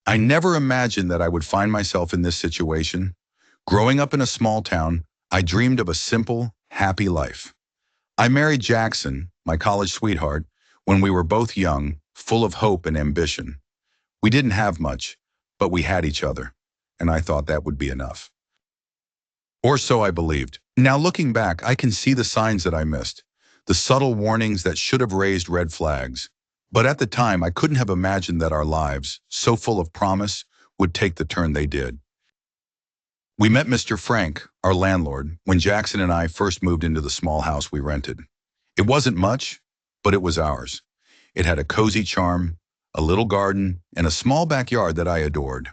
I never imagined that I would find myself in this situation. Growing up in a small town, I dreamed of a simple, happy life. I married Jackson, my college sweetheart, when we were both young, full of hope and ambition. We didn't have much, but we had each other, and I thought that would be enough. Or so I believed. Now looking back, I can see the signs that I missed, the subtle warnings that should have raised red flags. But at the time, I couldn't have imagined that our lives, so full of promise, would take the turn they did. We met Mr. Frank, our landlord, when Jackson and I first moved into the small house we rented. It wasn't much, but it was ours. It had a cozy charm, a little garden, and a small backyard that I adored.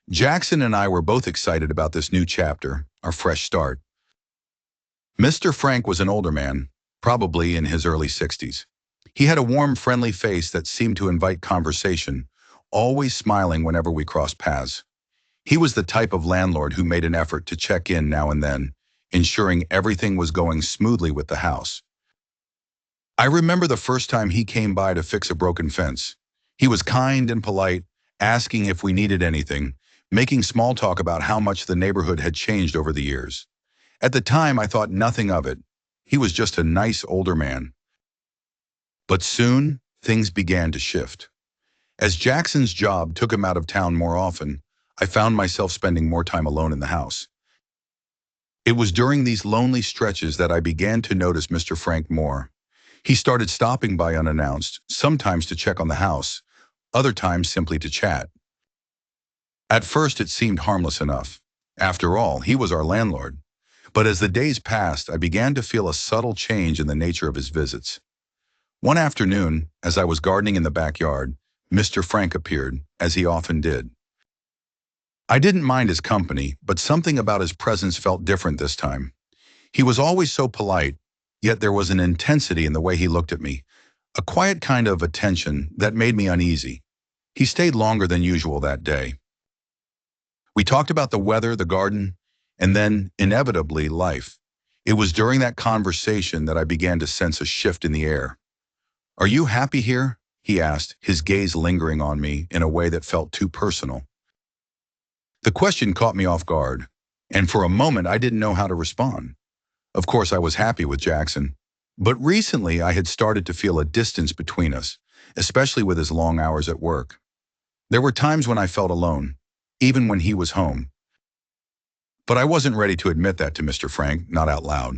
Jackson and I were both excited about this new chapter, our fresh start. Mr. Frank was an older man, probably in his early 60s. He had a warm, friendly face that seemed to invite conversation, always smiling whenever we crossed paths. He was the type of landlord who made an effort to check in now and then, ensuring everything was going smoothly with the house. I remember the first time he came by to fix a broken fence. He was kind and polite, asking if we needed anything, making small talk about how much the neighborhood had changed over the years. At the time, I thought nothing of it. He was just a nice older man. But soon, things began to shift. As Jackson's job took him out of town more often, I found myself spending more time alone in the house. It was during these lonely stretches that I began to notice Mr. Frank more. He started stopping by unannounced, sometimes to check on the house, other times simply to chat. At first it seemed harmless enough. After all, he was our landlord. But as the days passed, I began to feel a subtle change in the nature of his visits. One afternoon, as I was gardening in the backyard, Mr. Frank appeared, as he often did. I didn't mind his company, but something about his presence felt different this time. He was always so polite, yet there was an intensity in the way he looked at me, a quiet kind of attention that made me uneasy. He stayed longer than usual that day. We talked about the weather, the garden, and then, inevitably, life. It was during that conversation that I began to sense a shift in the air. "Are you happy here?" he asked, his gaze lingering on me in a way that felt too personal. The question caught me off guard, and for a moment I didn't know how to respond. Of course, I was happy with Jackson, but recently I had started to feel a distance between us, especially with his long hours at work. There were times when I felt alone, even when he was home. But I wasn't ready to admit that to Mr. Frank, not out loud.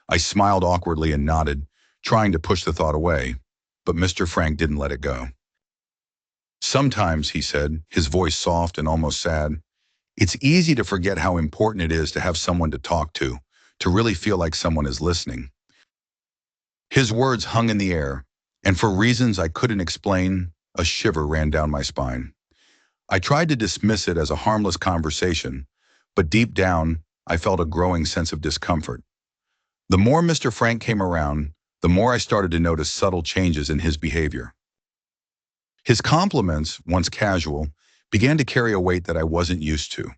I smiled awkwardly and nodded, trying to push the thought away, but Mr. Frank didn't let it go. "Sometimes," he said, his voice soft and almost sad, "it's easy to forget how important it is to have someone to talk to really feel like someone is listening." His words hung in the air, and for reasons I couldn't explain, a shiver ran down my spine. I tried to dismiss it as a harmless conversation, but deep down, I felt a growing sense of discomfort. The more Mr. Frank came around, the more I started to notice subtle changes in his behavior. His compliments, once casual, began to carry a weight that I wasn't used to.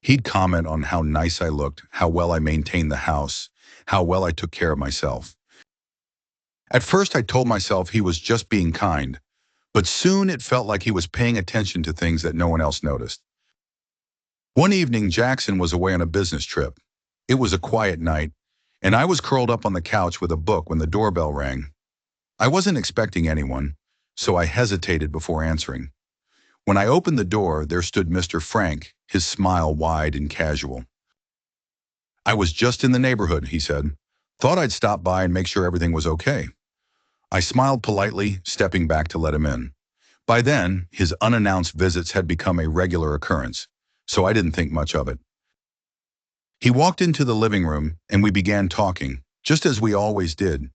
He'd comment on how nice I looked, how well I maintained the house, how well I took care of myself. At first I told myself he was just being kind, but soon it felt like he was paying attention to things that no one else noticed. One evening, Jackson was away on a business trip. It was a quiet night, and I was curled up on the couch with a book when the doorbell rang. I wasn't expecting anyone, so I hesitated before answering. When I opened the door, there stood Mr. Frank, his smile wide and casual. "I was just in the neighborhood," he said. "Thought I'd stop by and make sure everything was okay." I smiled politely, stepping back to let him in. By then, his unannounced visits had become a regular occurrence, so I didn't think much of it. He walked into the living room, and we began talking, just as we always did.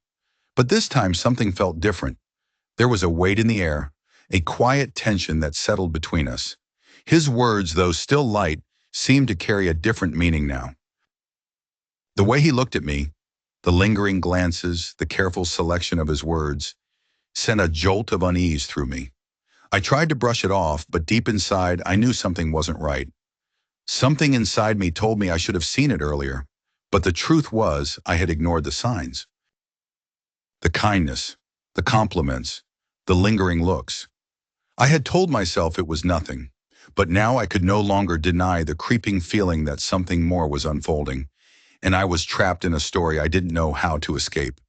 But this time something felt different. There was a weight in the air, a quiet tension that settled between us. His words, though still light, seemed to carry a different meaning now. The way he looked at me, the lingering glances, the careful selection of his words, sent a jolt of unease through me. I tried to brush it off, but deep inside I knew something wasn't right. Something inside me told me I should have seen it earlier, but the truth was I had ignored the signs. The kindness, the compliments, the lingering looks. I had told myself it was nothing, But now I could no longer deny the creeping feeling that something more was unfolding, and I was trapped in a story I didn't know how to escape.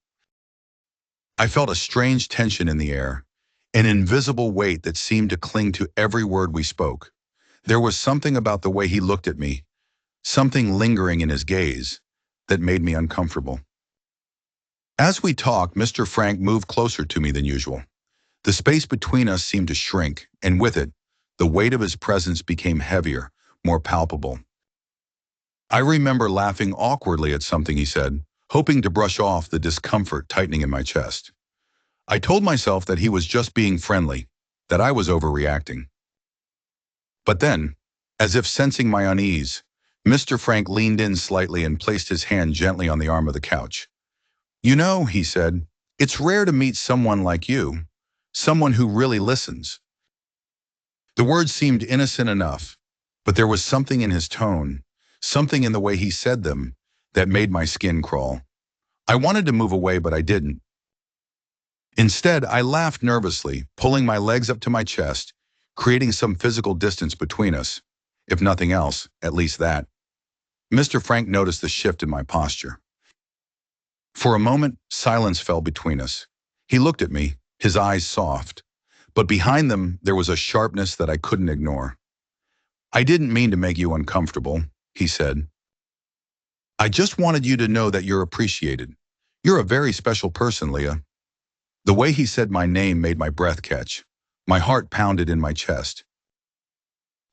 I felt a strange tension in the air, an invisible weight that seemed to cling to every word we spoke. There was something about the way he looked at me, something lingering in his gaze, that made me uncomfortable. As we talked, Mr. Frank moved closer to me than usual. The space between us seemed to shrink, and with it, the weight of his presence became heavier, more palpable. I remember laughing awkwardly at something he said, hoping to brush off the discomfort tightening in my chest. I told myself that he was just being friendly, that I was overreacting. But then, as if sensing my unease, Mr. Frank leaned in slightly and placed his hand gently on the arm of the couch. "You know," he said, "it's rare to meet someone like you, someone who really listens." The words seemed innocent enough, but there was something in his tone, something in the way he said them, that made my skin crawl. I wanted to move away, but I didn't. Instead, I laughed nervously, pulling my legs up to my chest, creating some physical distance between us. If nothing else, at least that. Mr. Frank noticed the shift in my posture. For a moment, silence fell between us. He looked at me, his eyes soft, but behind them there was a sharpness that I couldn't ignore. "I didn't mean to make you uncomfortable," he said. "I just wanted you to know that you're appreciated. You're a very special person, Leah." The way he said my name made my breath catch. My heart pounded in my chest.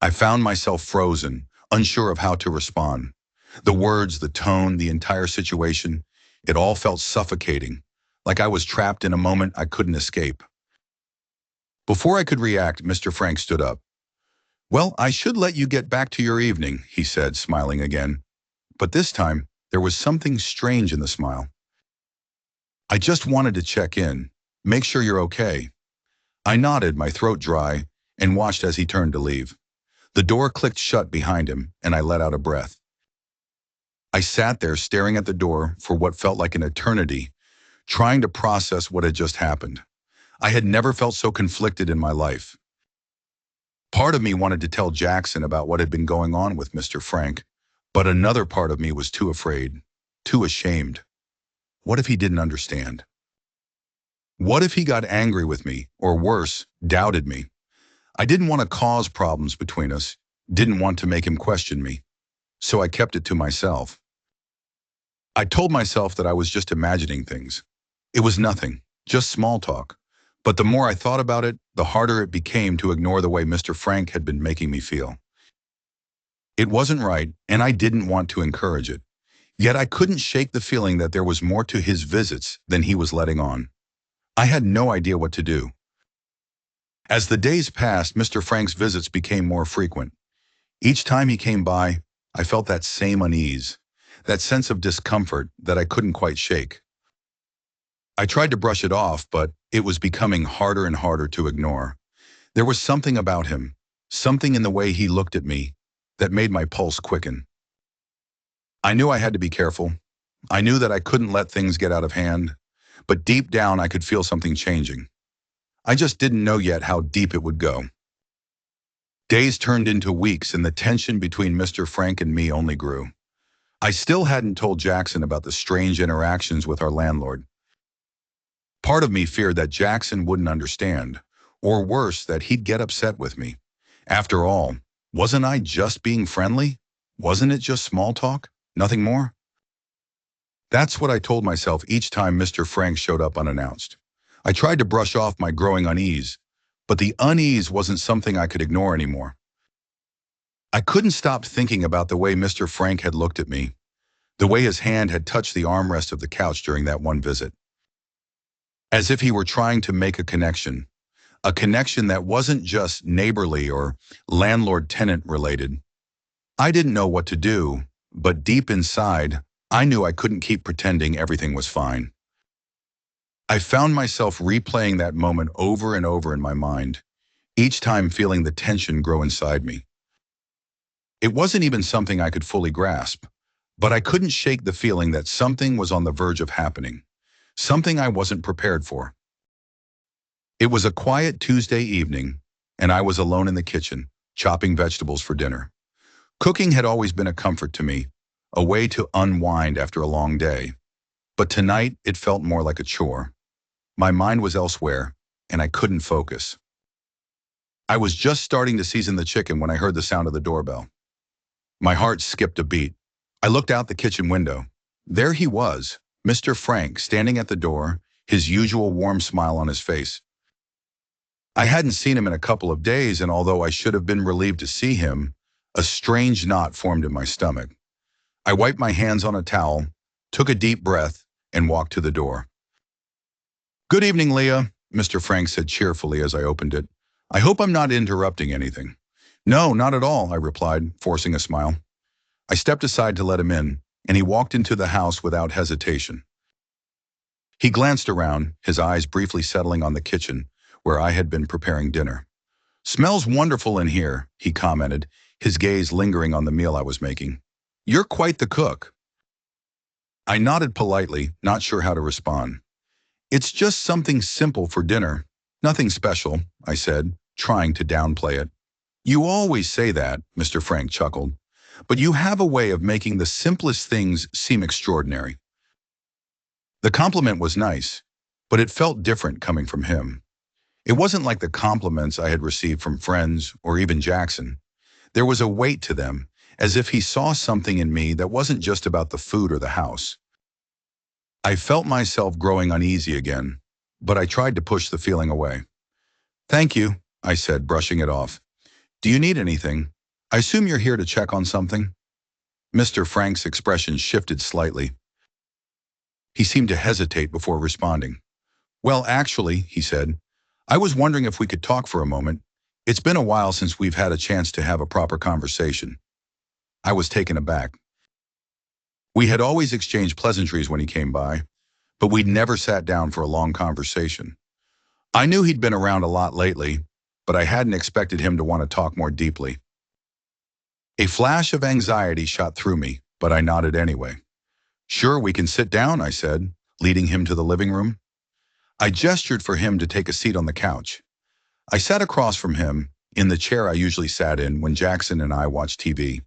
I found myself frozen, unsure of how to respond. The words, the tone, the entire situation, it all felt suffocating, like I was trapped in a moment I couldn't escape. Before I could react, Mr. Frank stood up. "Well, I should let you get back to your evening," he said, smiling again. But this time, there was something strange in the smile. "I just wanted to check in, make sure you're okay." I nodded, my throat dry, and watched as he turned to leave. The door clicked shut behind him, and I let out a breath. I sat there staring at the door for what felt like an eternity, trying to process what had just happened. I had never felt so conflicted in my life. Part of me wanted to tell Jackson about what had been going on with Mr. Frank, but another part of me was too afraid, too ashamed. What if he didn't understand? What if he got angry with me, or worse, doubted me? I didn't want to cause problems between us, didn't want to make him question me, so I kept it to myself. I told myself that I was just imagining things. It was nothing, just small talk. But the more I thought about it, the harder it became to ignore the way Mr. Frank had been making me feel. It wasn't right, and I didn't want to encourage it. Yet I couldn't shake the feeling that there was more to his visits than he was letting on. I had no idea what to do. As the days passed, Mr. Frank's visits became more frequent. Each time he came by, I felt that same unease, that sense of discomfort that I couldn't quite shake. I tried to brush it off, but it was becoming harder and harder to ignore. There was something about him, something in the way he looked at me, that made my pulse quicken. I knew I had to be careful. I knew that I couldn't let things get out of hand, but deep down I could feel something changing. I just didn't know yet how deep it would go. Days turned into weeks, and the tension between Mr. Frank and me only grew. I still hadn't told Jackson about the strange interactions with our landlord. Part of me feared that Jackson wouldn't understand, or worse, that he'd get upset with me. After all, wasn't I just being friendly? Wasn't it just small talk? Nothing more? That's what I told myself each time Mr. Frank showed up unannounced. I tried to brush off my growing unease, but the unease wasn't something I could ignore anymore. I couldn't stop thinking about the way Mr. Frank had looked at me, the way his hand had touched the armrest of the couch during that one visit. As if he were trying to make a connection that wasn't just neighborly or landlord-tenant related. I didn't know what to do, but deep inside, I knew I couldn't keep pretending everything was fine. I found myself replaying that moment over and over in my mind, each time feeling the tension grow inside me. It wasn't even something I could fully grasp, but I couldn't shake the feeling that something was on the verge of happening, something I wasn't prepared for. It was a quiet Tuesday evening, and I was alone in the kitchen, chopping vegetables for dinner. Cooking had always been a comfort to me, a way to unwind after a long day. But tonight, it felt more like a chore. My mind was elsewhere, and I couldn't focus. I was just starting to season the chicken when I heard the sound of the doorbell. My heart skipped a beat. I looked out the kitchen window. There he was, Mr. Frank, standing at the door, his usual warm smile on his face. I hadn't seen him in a couple of days, and although I should have been relieved to see him, a strange knot formed in my stomach. I wiped my hands on a towel, took a deep breath, and walked to the door. "Good evening, Leah," Mr. Frank said cheerfully as I opened it. "I hope I'm not interrupting anything." "No, not at all," I replied, forcing a smile. I stepped aside to let him in, and he walked into the house without hesitation. He glanced around, his eyes briefly settling on the kitchen, where I had been preparing dinner. "Smells wonderful in here," he commented, his gaze lingering on the meal I was making. "You're quite the cook." I nodded politely, not sure how to respond. "It's just something simple for dinner. Nothing special," I said, trying to downplay it. "You always say that," Mr. Frank chuckled, "but you have a way of making the simplest things seem extraordinary." The compliment was nice, but it felt different coming from him. It wasn't like the compliments I had received from friends or even Jackson. There was a weight to them, as if he saw something in me that wasn't just about the food or the house. I felt myself growing uneasy again, but I tried to push the feeling away. "Thank you," I said, brushing it off. "Do you need anything? I assume you're here to check on something?" Mr. Frank's expression shifted slightly. He seemed to hesitate before responding. "Well, actually," he said, "I was wondering if we could talk for a moment. It's been a while since we've had a chance to have a proper conversation." I was taken aback. We had always exchanged pleasantries when he came by, but we'd never sat down for a long conversation. I knew he'd been around a lot lately, but I hadn't expected him to want to talk more deeply. A flash of anxiety shot through me, but I nodded anyway. "Sure, we can sit down," I said, leading him to the living room. I gestured for him to take a seat on the couch. I sat across from him, in the chair I usually sat in when Jackson and I watched TV.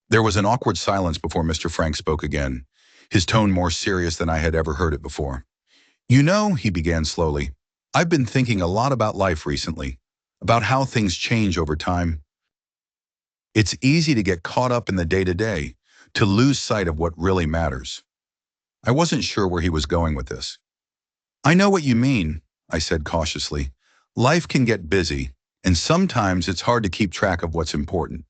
There was an awkward silence before Mr. Frank spoke again, his tone more serious than I had ever heard it before. "You know," he began slowly, "I've been thinking a lot about life recently, about how things change over time. It's easy to get caught up in the day-to-day, to lose sight of what really matters." I wasn't sure where he was going with this. "I know what you mean," I said cautiously. "Life can get busy, and sometimes it's hard to keep track of what's important."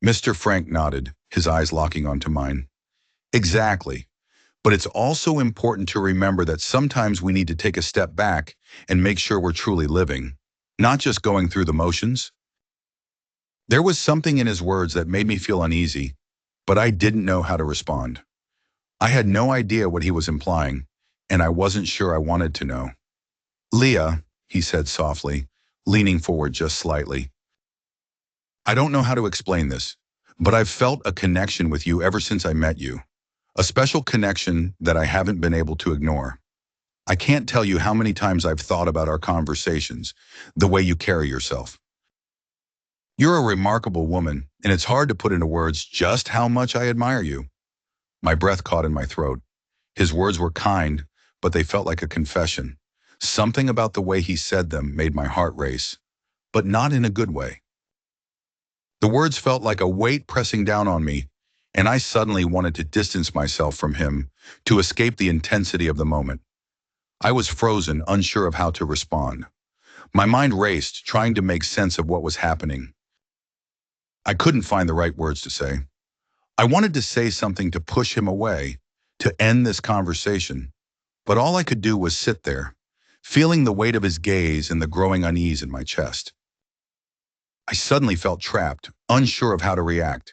Mr. Frank nodded, his eyes locking onto mine. "Exactly. But it's also important to remember that sometimes we need to take a step back and make sure we're truly living, not just going through the motions." There was something in his words that made me feel uneasy, but I didn't know how to respond. I had no idea what he was implying, and I wasn't sure I wanted to know. "Leah," he said softly, leaning forward just slightly. "I don't know how to explain this, but I've felt a connection with you ever since I met you. A special connection that I haven't been able to ignore. I can't tell you how many times I've thought about our conversations, the way you carry yourself. You're a remarkable woman, and it's hard to put into words just how much I admire you." My breath caught in my throat. His words were kind, but they felt like a confession. Something about the way he said them made my heart race, but not in a good way. The words felt like a weight pressing down on me, and I suddenly wanted to distance myself from him, to escape the intensity of the moment. I was frozen, unsure of how to respond. My mind raced, trying to make sense of what was happening. I couldn't find the right words to say. I wanted to say something to push him away, to end this conversation, but all I could do was sit there, feeling the weight of his gaze and the growing unease in my chest. I suddenly felt trapped, unsure of how to react.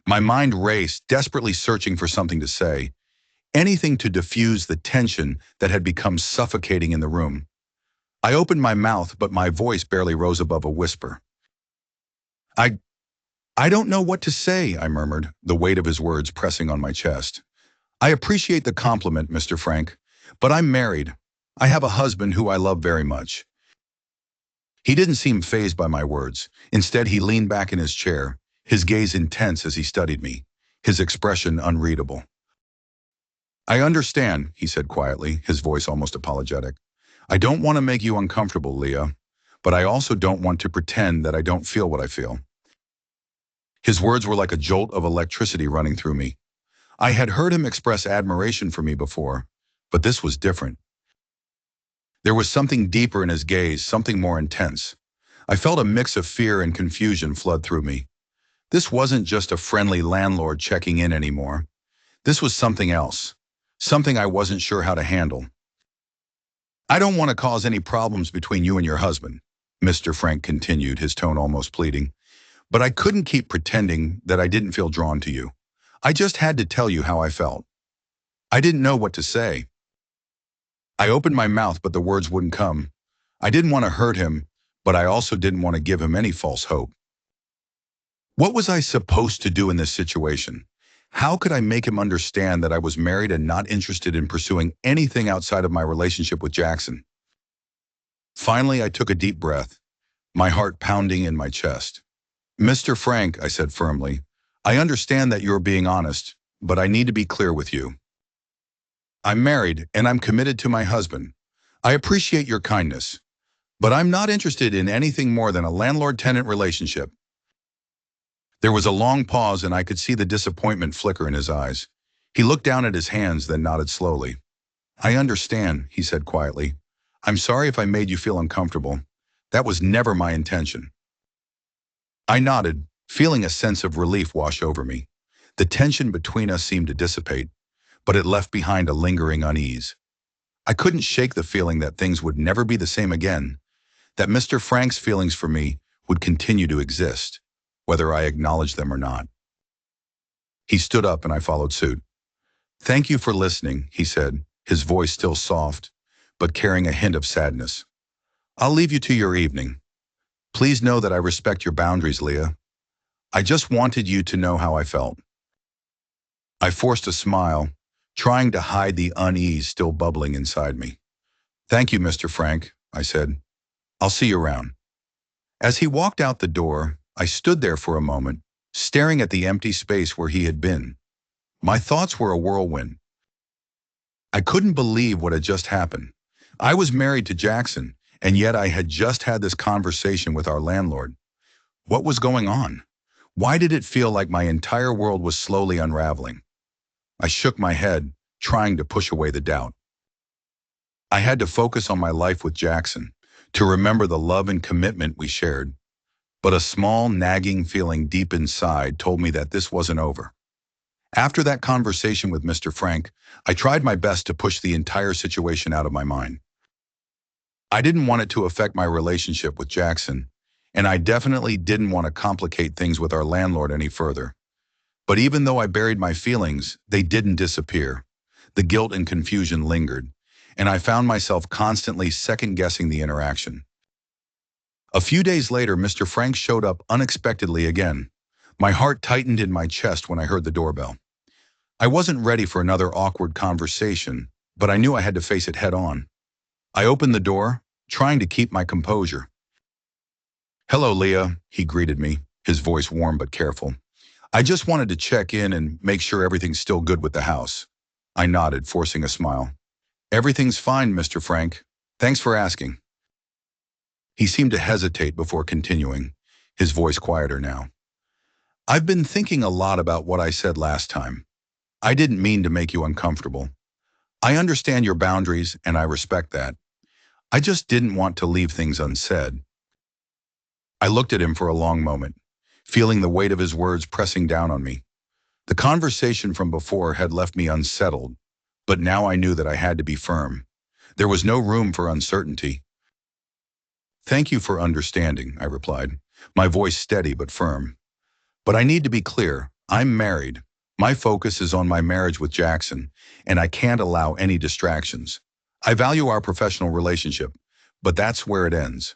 My mind raced, desperately searching for something to say, anything to diffuse the tension that had become suffocating in the room. I opened my mouth, but my voice barely rose above a whisper. I, I don't know what to say," I murmured, the weight of his words pressing on my chest. "I appreciate the compliment, Mr. Frank, but I'm married. I have a husband who I love very much. He didn't seem fazed by my words. Instead, he leaned back in his chair, his gaze intense as he studied me, his expression unreadable. I understand, he said quietly, his voice almost apologetic. I don't want to make you uncomfortable, Leah, but I also don't want to pretend that I don't feel what I feel. His words were like a jolt of electricity running through me. I had heard him express admiration for me before, but this was different. There was something deeper in his gaze, something more intense. I felt a mix of fear and confusion flood through me. This wasn't just a friendly landlord checking in anymore. This was something else, something I wasn't sure how to handle. I don't want to cause any problems between you and your husband, Mr. Frank continued, his tone almost pleading. But I couldn't keep pretending that I didn't feel drawn to you. I just had to tell you how I felt. I didn't know what to say. I opened my mouth, but the words wouldn't come. I didn't want to hurt him, but I also didn't want to give him any false hope. What was I supposed to do in this situation? How could I make him understand that I was married and not interested in pursuing anything outside of my relationship with Jackson? Finally, I took a deep breath, my heart pounding in my chest. Mr. Frank, I said firmly, I understand that you're being honest, but I need to be clear with you. I'm married and I'm committed to my husband. I appreciate your kindness, but I'm not interested in anything more than a landlord-tenant relationship. There was a long pause and I could see the disappointment flicker in his eyes. He looked down at his hands, then nodded slowly. I understand, he said quietly. I'm sorry if I made you feel uncomfortable. That was never my intention. I nodded, feeling a sense of relief wash over me. The tension between us seemed to dissipate, but it left behind a lingering unease. I couldn't shake the feeling that things would never be the same again, that Mr. Frank's feelings for me would continue to exist, whether I acknowledged them or not. He stood up and I followed suit. Thank you for listening, he said, his voice still soft, but carrying a hint of sadness. I'll leave you to your evening. Please know that I respect your boundaries, Leah. I just wanted you to know how I felt. I forced a smile, trying to hide the unease still bubbling inside me. Thank you, Mr. Frank, I said. I'll see you around. As he walked out the door, I stood there for a moment, staring at the empty space where he had been. My thoughts were a whirlwind. I couldn't believe what had just happened. I was married to Jackson, and yet I had just had this conversation with our landlord. What was going on? Why did it feel like my entire world was slowly unraveling? I shook my head, trying to push away the doubt. I had to focus on my life with Jackson, to remember the love and commitment we shared. But a small, nagging feeling deep inside told me that this wasn't over. After that conversation with Mr. Frank, I tried my best to push the entire situation out of my mind. I didn't want it to affect my relationship with Jackson, and I definitely didn't want to complicate things with our landlord any further. But even though I buried my feelings, they didn't disappear. The guilt and confusion lingered, and I found myself constantly second-guessing the interaction. A few days later, Mr. Frank showed up unexpectedly again. My heart tightened in my chest when I heard the doorbell. I wasn't ready for another awkward conversation, but I knew I had to face it head on. I opened the door, trying to keep my composure. Hello, Leah, he greeted me, his voice warm but careful. I just wanted to check in and make sure everything's still good with the house. I nodded, forcing a smile. Everything's fine, Mr. Frank. Thanks for asking. He seemed to hesitate before continuing, his voice quieter now. I've been thinking a lot about what I said last time. I didn't mean to make you uncomfortable. I understand your boundaries, and I respect that. I just didn't want to leave things unsaid. I looked at him for a long moment, feeling the weight of his words pressing down on me. The conversation from before had left me unsettled, but now I knew that I had to be firm. There was no room for uncertainty. Thank you for understanding, I replied, my voice steady but firm. But I need to be clear, I'm married. My focus is on my marriage with Jackson, and I can't allow any distractions. I value our professional relationship, but that's where it ends.